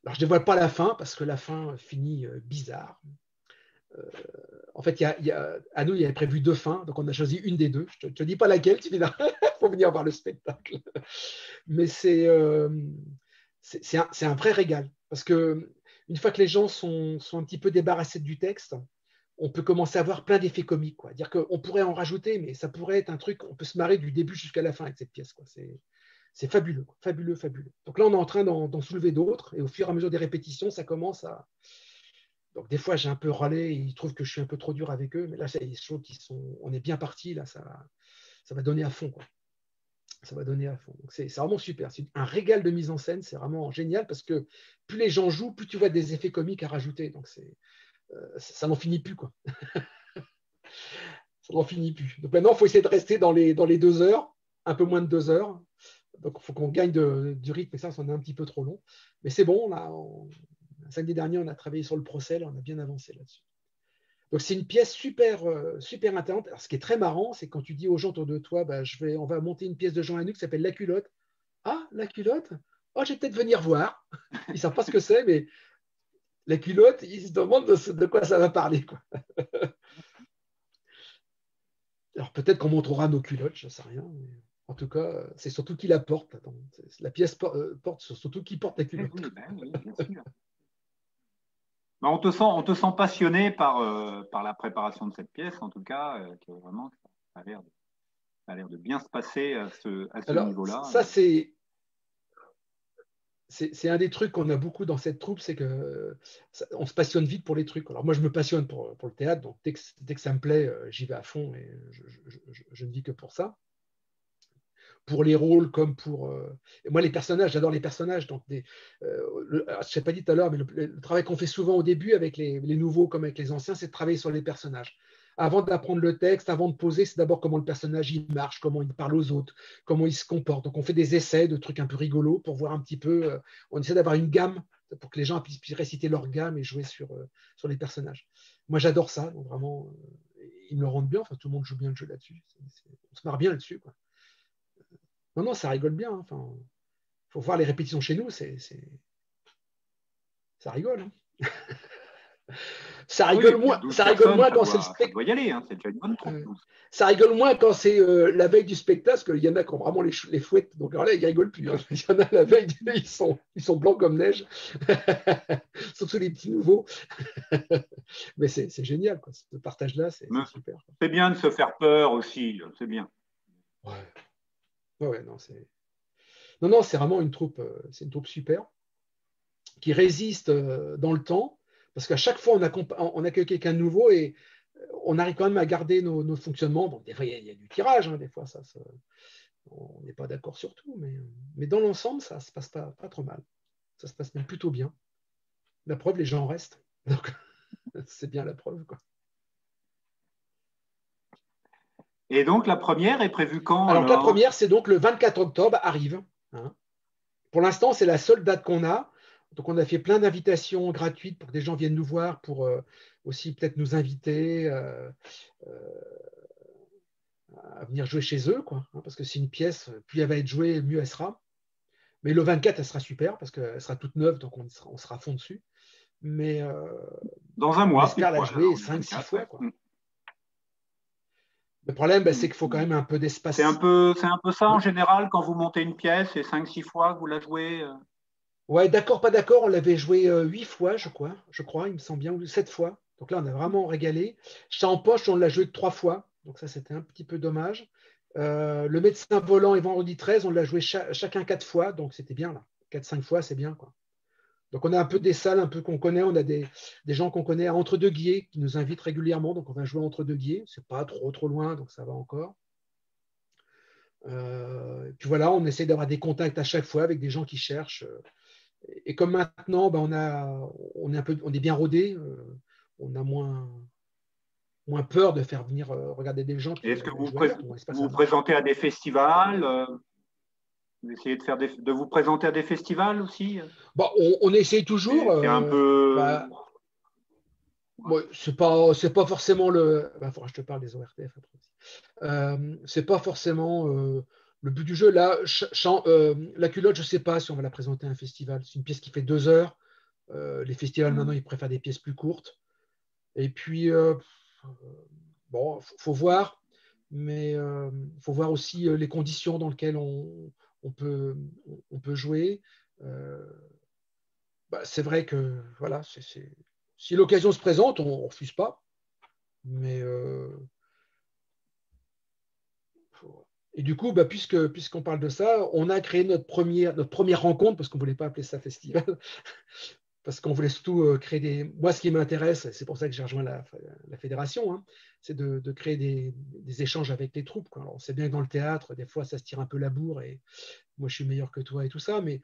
S2: Alors, je ne dévoile pas la fin parce que la fin finit bizarre. En fait, à nous, il y avait prévu 2 fins, donc on a choisi une des deux. Je ne te dis pas laquelle, tu viens, faut venir voir le spectacle. Mais c'est un vrai régal parce que une fois que les gens sont un petit peu débarrassés du texte, on peut commencer à avoir plein d'effets comiques. Quoi. Dire qu'on pourrait en rajouter, mais ça pourrait être un truc, on peut se marrer du début jusqu'à la fin avec cette pièce. Quoi. C'est fabuleux, fabuleux, fabuleux. Donc là, on est en train d'en soulever d'autres, et au fur et à mesure des répétitions, ça commence à. Donc des fois, j'ai un peu râlé, et ils trouvent que je suis un peu trop dur avec eux, mais là, je trouve on est bien parti, là, ça va donner à fond, quoi. Ça va donner à fond. Donc c'est vraiment super. C'est un régal de mise en scène, c'est vraiment génial parce que plus les gens jouent, plus tu vois des effets comiques à rajouter. Donc ça n'en finit plus, quoi. Ça n'en finit plus. Donc maintenant, il faut essayer de rester dans les 2 heures, un peu moins de 2 heures. Donc, il faut qu'on gagne du rythme, et ça en est un petit peu trop long. Mais c'est bon, samedi dernier, on a travaillé sur le procès, là, on a bien avancé là-dessus. Donc, c'est une pièce super, super intéressante. Alors, ce qui est très marrant, c'est quand tu dis aux gens autour de toi, on va monter une pièce de Jean Anouilh qui s'appelle La Culotte. Ah, La Culotte? Oh, je vais peut-être venir voir. Ils ne savent pas ce que c'est, mais La Culotte, ils se demandent de quoi ça va parler, quoi. Alors, peut-être qu'on montrera nos culottes, je ne sais rien. Mais en tout cas, c'est surtout qui la porte. Attends, la pièce porte surtout qui porte la culotte.
S1: Oui, bien sûr. On te sent passionné par la préparation de cette pièce, en tout cas, que vraiment, ça a l'air de bien se passer à ce
S2: Alors,
S1: niveau-là.
S2: ça, c'est un des trucs qu'on a beaucoup dans cette troupe, c'est que on se passionne vite pour les trucs. Alors moi, je me passionne pour le théâtre, donc dès que ça me plaît, j'y vais à fond et je ne vis que pour ça. Pour les rôles comme pour. Et moi, les personnages, j'adore les personnages. Donc je ne l'ai pas dit tout à l'heure, mais le travail qu'on fait souvent au début avec les nouveaux comme avec les anciens, c'est de travailler sur les personnages. Avant d'apprendre le texte, avant de poser, c'est d'abord comment le personnage il marche, comment il parle aux autres, comment il se comporte. Donc on fait des essais de trucs un peu rigolos pour voir un petit peu. On essaie d'avoir une gamme pour que les gens puissent réciter leur gamme et jouer sur les personnages. Moi, j'adore ça. Donc vraiment, ils me le rendent bien. Enfin, tout le monde joue bien le jeu là-dessus. On se marre bien là-dessus, quoi. Non, non, ça rigole bien. Enfin, faut voir les répétitions chez nous, ça rigole. Hein. Ça
S1: Oui,
S2: rigole
S1: et puis à
S2: moins,
S1: 12
S2: ça rigole
S1: personnes,
S2: moins quand c'est le
S1: ça
S2: spectacle.
S1: doit y aller, hein, c'est déjà une bonne troupe.
S2: Ça rigole moins quand c'est la veille du spectacle, parce qu'il y en a qui ont vraiment les fouettes. Donc alors là, ils rigolent plus. Hein. Il y en a la veille, ils sont blancs comme neige. Surtout les petits nouveaux. Mais c'est génial, quoi. Ce partage-là, c'est super. Quoi.
S1: C'est bien de se faire peur aussi, c'est bien.
S2: Ouais. Ouais, non, non, c'est vraiment c'est une troupe super qui résiste dans le temps, parce qu'à chaque fois, on accueille quelqu'un de nouveau et on arrive quand même à garder nos fonctionnements. Bon, des fois, il y a du tirage, hein, des fois, on n'est pas d'accord sur tout, mais dans l'ensemble, ça ne se passe pas trop mal. Ça se passe même plutôt bien. La preuve, les gens restent. Donc, c'est bien la preuve, quoi.
S1: Et donc, la première est prévue quand
S2: Alors, la
S1: alors?
S2: première, c'est donc le 24 octobre, arrive. Hein. Pour l'instant, c'est la seule date qu'on a. Donc, on a fait plein d'invitations gratuites pour que des gens viennent nous voir, pour aussi peut-être nous inviter à venir jouer chez eux, quoi. Hein, parce que c'est une pièce, plus elle va être jouée, mieux elle sera. Mais le 24, elle sera super parce qu'elle sera toute neuve, donc on sera à fond dessus. Mais
S1: Dans un
S2: on
S1: mois, pile
S2: espère la
S1: poil,
S2: jouer
S1: on est
S2: 5-6
S1: 24,
S2: fois,
S1: ouais.
S2: quoi. Le problème, c'est qu'il faut quand
S1: Mm.
S2: même un peu
S1: C'est
S2: d'espace.
S1: un peu ça en
S2: Oui.
S1: général quand vous montez une pièce, c'est 5-6 fois que vous la jouez.
S2: Ouais, d'accord, pas d'accord. On l'avait joué 8 fois, je crois, il me semble bien, ou 7 fois. Donc là, on a vraiment régalé. Chat en poche, on l'a joué que 3 fois. Donc ça, c'était un petit peu dommage. Le médecin volant et vendredi 13, on l'a joué chacun 4 fois. Donc c'était bien là. 4-5 fois, c'est bien, quoi. Donc on a un peu des salles un peu qu'on connaît. On a des gens qu'on connaît à Entre-deux-Guiers qui nous invitent régulièrement. Donc on va jouer à Entre-deux-Guiers. C'est pas trop loin, donc ça va encore. Puis voilà, on essaie d'avoir des contacts à chaque fois avec des gens qui cherchent. Et comme maintenant, ben, on est bien rodé, on a moins peur de faire venir regarder des gens
S1: Et
S2: qui
S1: est-ce que
S2: jouent avec. On espère que
S1: vous
S2: ça
S1: vous
S2: marche.
S1: présentez à des festivals? Vous essayez de vous présenter à des festivals aussi?
S2: Bon, on essaye toujours.
S1: C'est un peu.
S2: Bah, bon, c'est pas forcément le. Bah, faudra que je te parle des ORTF après aussi. C'est pas forcément le but du jeu. Là, la culotte, je sais pas si on va la présenter à un festival. C'est une pièce qui fait 2 heures. Les festivals maintenant, ils préfèrent des pièces plus courtes. Et puis, bon, faut voir, mais faut voir aussi les conditions dans lesquelles on peut, on peut jouer. Euh, Bah, c'est vrai que voilà, si l'occasion se présente, on ne refuse pas. Mais et du coup, bah, puisqu'on parle de ça, on a créé notre première rencontre, parce qu'on ne voulait pas appeler ça festival, parce qu'on voulait surtout créer des. Moi, ce qui m'intéresse, c'est pour ça que j'ai rejoint la fédération, hein, c'est de créer des échanges avec les troupes, quoi. Alors, on sait bien que dans le théâtre, des fois, ça se tire un peu la bourre et moi, je suis meilleur que toi et tout ça, mais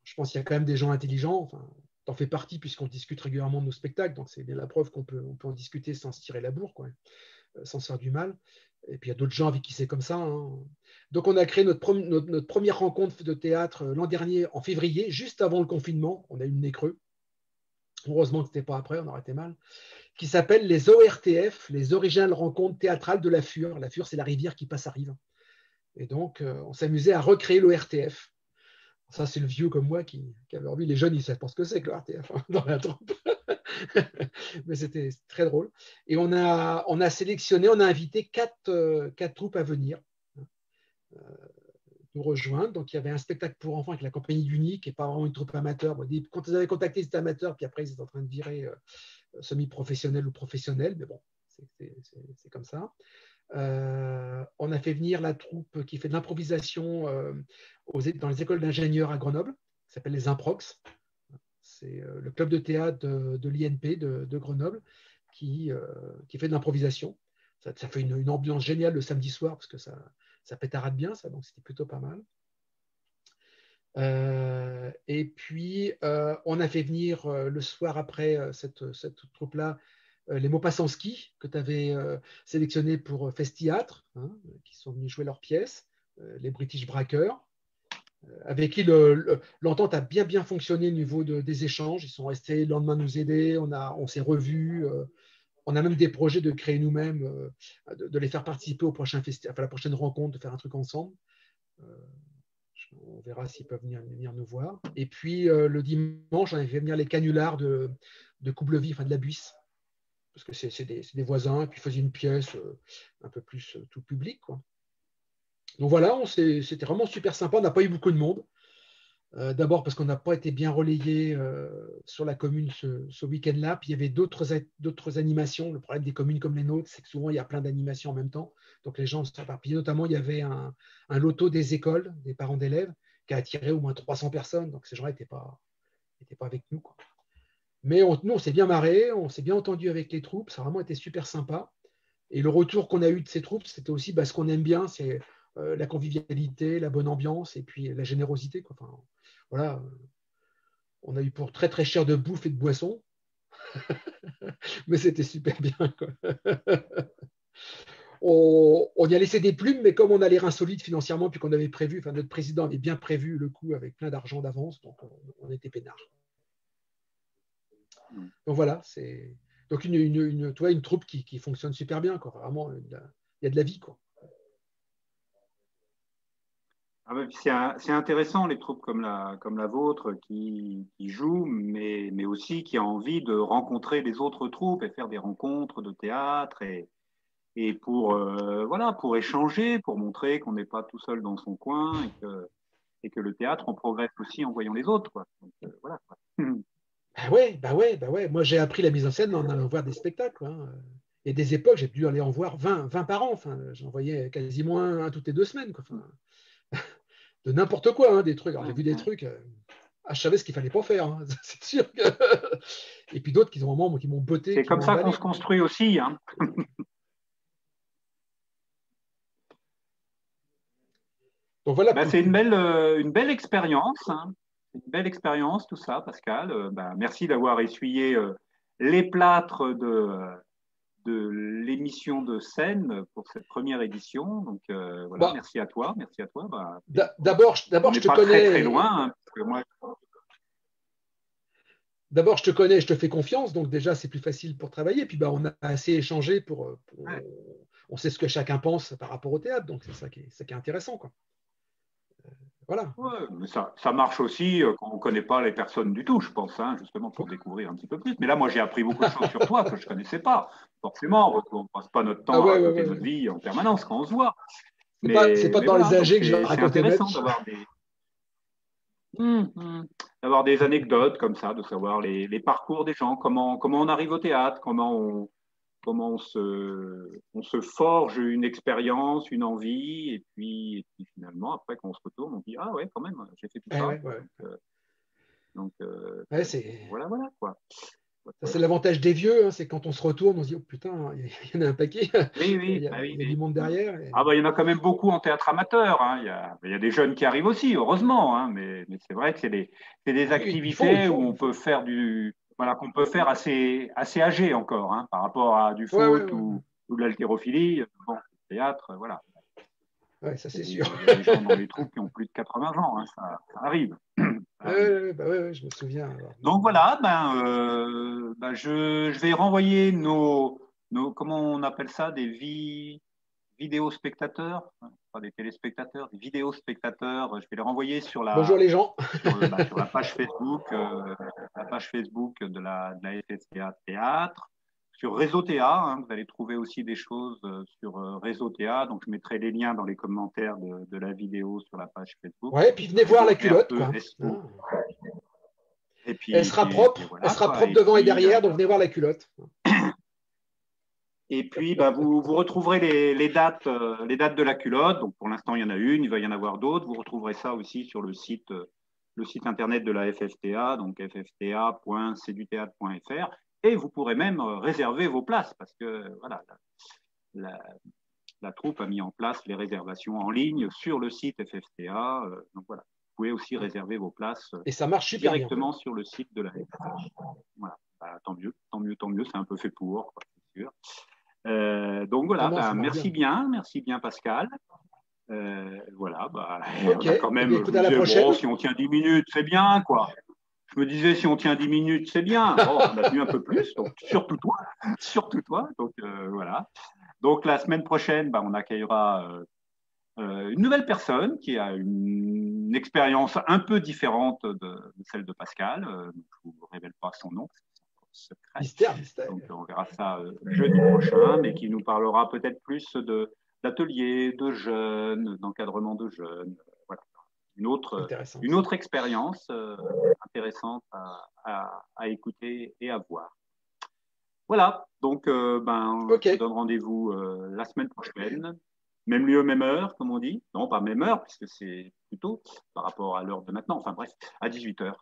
S2: je pense qu'il y a quand même des gens intelligents. Enfin, t'en fais partie puisqu'on discute régulièrement de nos spectacles, donc c'est bien la preuve on peut en discuter sans se tirer la bourre, quoi, sans se faire du mal. Et puis il y a d'autres gens avec qui c'est comme ça, hein. Donc on a créé notre première rencontre de théâtre l'an dernier en février, juste avant le confinement. On a eu le nez creux. Heureusement que ce n'était pas après, on aurait été mal. Qui s'appelle les ORTF, les Originales Rencontres Théâtrales de la Fure. La Fure, c'est la rivière qui passe à Rive. Et donc on s'amusait à recréer l'ORTF. Ça, c'est le vieux comme moi qui avait envie. Les jeunes, ils ne savent pas ce que c'est que l'ORTF, hein, dans la troupe. Mais c'était très drôle. Et on a sélectionné, on a invité quatre troupes à venir nous rejoindre. Donc, il y avait un spectacle pour enfants avec la compagnie d'Unique, qui n'est pas vraiment une troupe amateur. Bon, quand ils avaient contacté, ils étaient amateurs, puis après, ils étaient en train de virer semi-professionnel ou professionnel. Mais bon, c'est comme ça. On a fait venir la troupe qui fait de l'improvisation dans les écoles d'ingénieurs à Grenoble, qui s'appelle les Improx. C'est le club de théâtre de l'INP de Grenoble qui fait de l'improvisation. Ça fait une ambiance géniale le samedi soir parce que ça pétarade bien, ça, donc c'était plutôt pas mal. Et puis, on a fait venir le soir après cette troupe-là les Maupassant-Ski que tu avais sélectionnés pour Festiatre, hein, qui sont venus jouer leurs pièces, les British Braqueurs, avec qui l'entente a bien fonctionné au niveau des échanges. Ils sont restés le lendemain nous aider, on s'est revus. On a même des projets de créer nous-mêmes, de les faire participer au prochain à la prochaine rencontre, de faire un truc ensemble. On verra s'ils peuvent venir nous voir. Et puis le dimanche, on avait fait venir les canulars de Coublevis, enfin de la Buisse, parce que c'est des voisins, et puis ils faisaient une pièce un peu plus tout public, quoi. Donc voilà, c'était vraiment super sympa. On n'a pas eu beaucoup de monde. D'abord parce qu'on n'a pas été bien relayé sur la commune ce week-end-là. Puis il y avait d'autres animations. Le problème des communes comme les nôtres, c'est que souvent il y a plein d'animations en même temps. Donc les gens se sont éparpillés. Notamment, il y avait un loto des écoles, des parents d'élèves, qui a attiré au moins 300 personnes. Donc ces gens-là n'étaient pas avec nous, quoi. Mais nous, on s'est bien marré, on s'est bien entendu avec les troupes. Ça a vraiment été super sympa. Et le retour qu'on a eu de ces troupes, c'était aussi ce qu'on aime bien, c'est la convivialité, la bonne ambiance et puis la générosité, quoi. Enfin, voilà, on a eu pour très très cher de bouffe et de boisson, mais c'était super bien, quoi. On y a laissé des plumes, mais comme on a les reins solides financièrement, puis qu'on avait prévu, enfin notre président avait bien prévu le coup avec plein d'argent d'avance, donc on était peinard. Donc voilà, c'est donc une troupe qui fonctionne super bien, quoi. Vraiment, il y a de la vie, quoi.
S1: Ah ouais, c'est intéressant les troupes comme la vôtre qui jouent, mais aussi qui a envie de rencontrer les autres troupes et faire des rencontres de théâtre et pour, voilà, pour échanger, pour montrer qu'on n'est pas tout seul dans son coin et que le théâtre, on progresse aussi en voyant les autres, quoi. Donc, voilà, quoi.
S2: Bah ouais, bah ouais, bah ouais. Moi, j'ai appris la mise en scène en allant voir des spectacles, hein. Et des époques, j'ai dû aller en voir 20 par an. Enfin, j'en voyais quasiment un toutes les 2 semaines, quoi. Enfin, de n'importe quoi, hein, des trucs. Alors, j'ai vu des trucs. Je savais ce qu'il fallait pas faire, hein. C'est sûr que. Et puis d'autres qui ont vraiment, qui m'ont botté,
S1: C'est
S2: qui
S1: comme
S2: m'ont
S1: ça qu'on
S2: emballé,
S1: se
S2: quoi.
S1: construit aussi, hein.
S2: Donc voilà.
S1: Ben, c'est une belle expérience, hein. Une belle expérience, tout ça, Pascal. Ben, merci d'avoir essuyé les plâtres de l'émission de scène pour cette première édition. Donc voilà,
S2: Bah,
S1: merci à toi. Merci à toi. Ben, on
S2: d'abord, je
S1: n'est
S2: te
S1: pas très très
S2: connais.
S1: loin, hein, parce que moi,
S2: D'abord, je te connais, je te fais confiance, donc déjà, c'est plus facile pour travailler. Puis, bah, on a assez échangé
S1: ouais,
S2: on sait ce que chacun pense par rapport au théâtre, donc c'est ça qui est intéressant, quoi. Voilà.
S1: ouais, mais ça marche aussi quand on ne connaît pas les personnes du tout, je pense, hein, justement pour découvrir un petit peu plus. Mais là, moi, j'ai appris beaucoup de choses sur toi que je ne connaissais pas. Forcément, on ne passe pas notre
S2: Ah
S1: temps à
S2: ouais, ouais,
S1: raconter
S2: ouais,
S1: notre
S2: ouais.
S1: vie en permanence quand on se voit.
S2: C'est pas
S1: Mais
S2: dans les
S1: voilà, donc
S2: âgés que je vais
S1: c'est
S2: raconter ma
S1: intéressant
S2: vie.
S1: d'avoir des anecdotes comme ça, de savoir les parcours des gens, comment on arrive au théâtre, comment on se forge une expérience, une envie, et puis finalement, après, quand on se retourne, on dit, ah ouais, quand même, j'ai fait tout
S2: Ouais,
S1: ça,
S2: ouais,
S1: quoi.
S2: ouais.
S1: Donc,
S2: Ouais,
S1: voilà, voilà, quoi.
S2: ça, c'est l'avantage des vieux, hein, c'est quand on se retourne, on se dit, oh putain, il y en a un paquet,
S1: Oui, oui, bah
S2: il
S1: oui,
S2: y a du
S1: oui.
S2: monde derrière.
S1: Ah bah, il y en a quand même beaucoup en théâtre amateur, hein. Il y a des jeunes qui arrivent aussi, heureusement, hein, mais c'est vrai que c'est des
S2: Ah oui, il
S1: activités où
S2: faut,
S1: on
S2: il faut.
S1: peut faire voilà, qu'on peut faire assez âgé encore, hein, par rapport à du
S2: Ouais, ouais,
S1: foot
S2: ouais.
S1: ou de l'haltérophilie. Bon, le théâtre, voilà.
S2: Ouais, ça c'est sûr.
S1: Il y a des gens dans les troupes qui ont plus de 80 ans, hein, ça arrive. Ça
S2: Ouais,
S1: arrive.
S2: ouais, bah ouais, ouais, je me souviens avoir vu.
S1: Donc voilà, je vais renvoyer comment on appelle ça, vidéospectateurs, hein, pas des téléspectateurs, des vidéospectateurs. Je vais les renvoyer
S2: Bonjour les gens.
S1: sur la page Facebook de la FFTA Théâtre, sur Réseau Théâ. Hein, vous allez trouver aussi des choses sur Réseau Théâ. Donc, je mettrai les liens dans les commentaires de la vidéo sur la page Facebook.
S2: Ouais, puis venez voir
S1: Réseau
S2: la culotte, quoi.
S1: RESO.
S2: Hein.
S1: Et
S2: Elle
S1: puis
S2: sera
S1: voilà,
S2: propre
S1: quoi.
S2: devant et derrière, donc venez voir la culotte.
S1: Et puis, bah, vous retrouverez les dates de la culotte. Donc, pour l'instant, il y en a une, il va y en avoir d'autres. Vous retrouverez ça aussi sur le site internet de la FFTA, donc ffta.cdutheatre.fr. Et vous pourrez même réserver vos places parce que voilà, la, la troupe a mis en place les réservations en ligne sur le site FFTA. Donc voilà, vous pouvez aussi réserver vos places
S2: Et ça marche super bien.
S1: directement sur le site de la FFTA. Voilà, bah, tant mieux, tant mieux, tant mieux. C'est un peu fait pour, quoi, c'est sûr. Donc
S2: Non,
S1: voilà,
S2: non, ça marche
S1: merci bien Pascal. Voilà, bah,
S2: Ok,
S1: on a quand
S2: eh
S1: même,
S2: bien
S1: je
S2: écoute,
S1: me
S2: à la
S1: disais, bon,
S2: prochaine.
S1: si on tient 10 minutes, c'est bien, quoi. Je me disais, si on tient 10 minutes, c'est bien. Bon, on a tenu un peu plus, donc surtout toi, surtout toi. Donc voilà. Donc la semaine prochaine, bah, on accueillera une nouvelle personne qui a une expérience un peu différente de celle de Pascal. Je ne vous révèle pas son nom, c'est secret.
S2: Mystère, mystère.
S1: Donc on verra ça jeudi prochain, mais qui nous parlera peut-être plus d'ateliers, de jeunes, d'encadrement de jeunes. Voilà.
S2: Intéressant
S1: Une
S2: ça.
S1: autre expérience intéressante à écouter et à voir. Voilà, donc
S2: Ok,
S1: je vous donne rendez-vous la semaine prochaine. Même lieu, même heure, comme on dit. Non, pas même heure, puisque c'est plus tôt par rapport à l'heure de maintenant. Enfin bref, à 18h.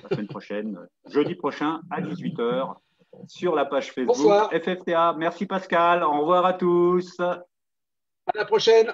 S1: La semaine prochaine, jeudi prochain, à 18h, sur la page Facebook
S2: bonsoir,
S1: FFTA. Merci Pascal, au revoir à tous.
S2: à la prochaine.